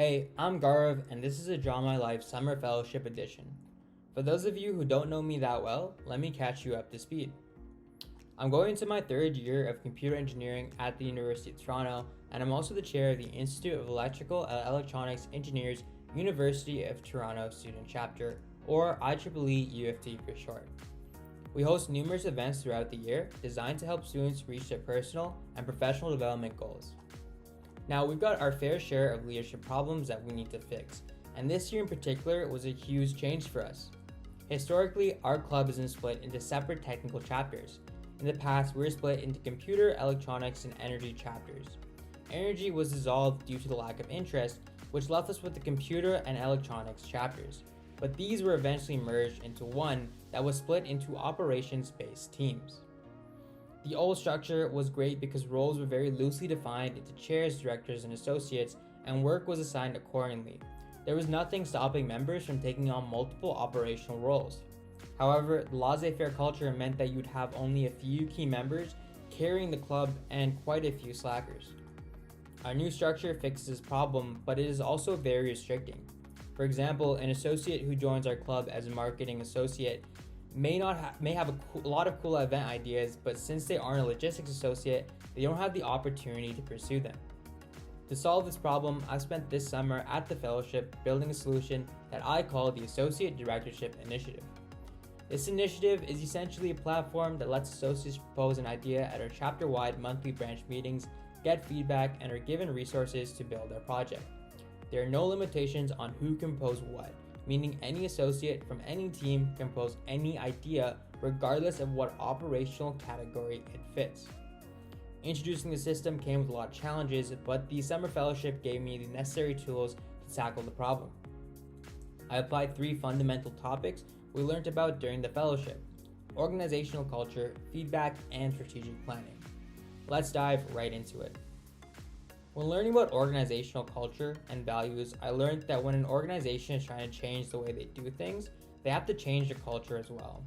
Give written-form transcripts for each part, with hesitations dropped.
Hey, I'm Gaurav, and this is a Draw My Life Summer Fellowship Edition. For those of you who don't know me that well, let me catch you up to speed. I'm going into my third year of computer engineering at the University of Toronto, and I'm also the chair of the Institute of Electrical and Electronics Engineers University of Toronto Student Chapter, or IEEE UFT for short. We host numerous events throughout the year designed to help students reach their personal and professional development goals. Now, we've got our fair share of leadership problems that we need to fix, and this year in particular was a huge change for us. Historically, our club has been split into separate technical chapters. In the past, we were split into computer, electronics, and energy chapters. Energy was dissolved due to the lack of interest, which left us with the computer and electronics chapters, but these were eventually merged into one that was split into operations-based teams. The old structure was great because roles were very loosely defined into chairs, directors, and associates, and work was assigned accordingly. There was nothing stopping members from taking on multiple operational roles. However, the laissez-faire culture meant that you'd have only a few key members carrying the club and quite a few slackers. Our new structure fixes this problem, but it is also very restricting. For example, an associate who joins our club as a marketing associate may have a lot of cool event ideas, but since they aren't a logistics associate, they don't have the opportunity to pursue them. To solve this problem, I've spent this summer at the fellowship building a solution that I call the Associate Directorship Initiative. This initiative is essentially a platform that lets associates propose an idea at our chapter-wide monthly branch meetings, get feedback, and are given resources to build their project. There are no limitations on who can propose what, meaning any associate from any team can propose any idea regardless of what operational category it fits. Introducing the system came with a lot of challenges, but the summer fellowship gave me the necessary tools to tackle the problem. I applied 3 fundamental topics we learned about during the fellowship: organizational culture, feedback, and strategic planning. Let's dive right into it. When learning about organizational culture and values, I learned that when an organization is trying to change the way they do things, they have to change the culture as well.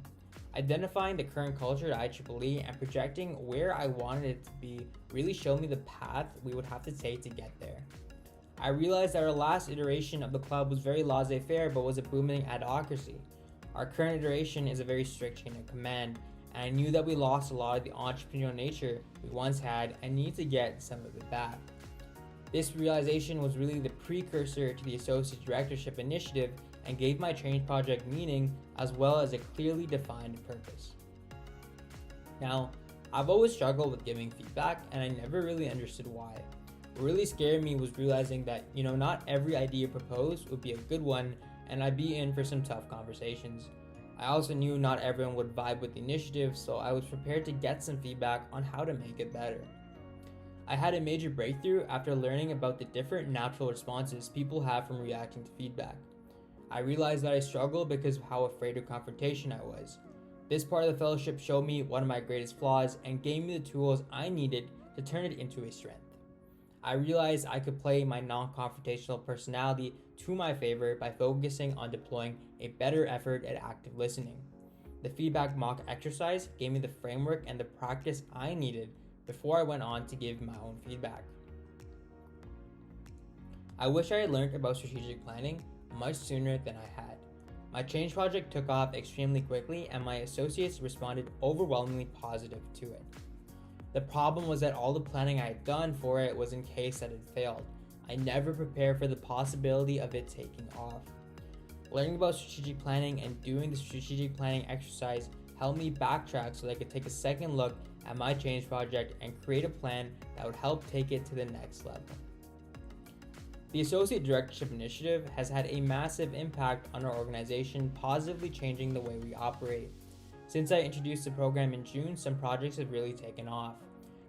Identifying the current culture at IEEE and projecting where I wanted it to be really showed me the path we would have to take to get there. I realized that our last iteration of the club was very laissez-faire but was a booming adhocracy. Our current iteration is a very strict chain of command, and I knew that we lost a lot of the entrepreneurial nature we once had and need to get some of it back. This realization was really the precursor to the Associate Directorship Initiative and gave my change project meaning as well as a clearly defined purpose. Now, I've always struggled with giving feedback and I never really understood why. What really scared me was realizing that, not every idea proposed would be a good one and I'd be in for some tough conversations. I also knew not everyone would vibe with the initiative, so I was prepared to get some feedback on how to make it better. I had a major breakthrough after learning about the different natural responses people have from reacting to feedback. I realized that I struggled because of how afraid of confrontation I was. This part of the fellowship showed me one of my greatest flaws and gave me the tools I needed to turn it into a strength. I realized I could play my non-confrontational personality to my favor by focusing on deploying a better effort at active listening. The feedback mock exercise gave me the framework and the practice I needed before I went on to give my own feedback. I wish I had learned about strategic planning much sooner than I had. My change project took off extremely quickly and my associates responded overwhelmingly positive to it. The problem was that all the planning I had done for it was in case that it failed. I never prepared for the possibility of it taking off. Learning about strategic planning and doing the strategic planning exercise helped me backtrack so that I could take a second look at my change project and create a plan that would help take it to the next level. The Associate Directorship Initiative has had a massive impact on our organization, positively changing the way we operate. Since I introduced the program in June, some projects have really taken off.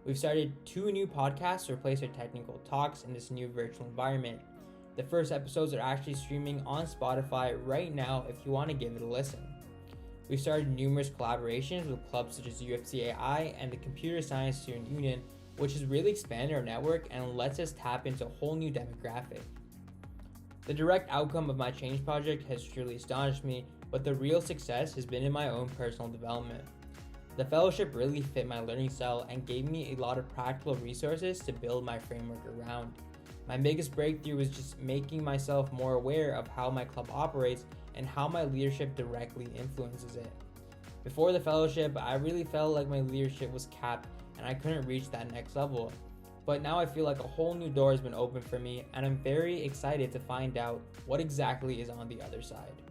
We've started 2 new podcasts to replace our technical talks in this new virtual environment. The first episodes are actually streaming on Spotify right now if you want to give it a listen. We've started numerous collaborations with clubs such as UFCAI and the Computer Science Student Union, which has really expanded our network and lets us tap into a whole new demographic. The direct outcome of my change project has truly astonished me, but the real success has been in my own personal development. The fellowship really fit my learning style and gave me a lot of practical resources to build my framework around. My biggest breakthrough was just making myself more aware of how my club operates and how my leadership directly influences it. Before the fellowship, I really felt like my leadership was capped and I couldn't reach that next level. But now I feel like a whole new door has been opened for me, and I'm very excited to find out what exactly is on the other side.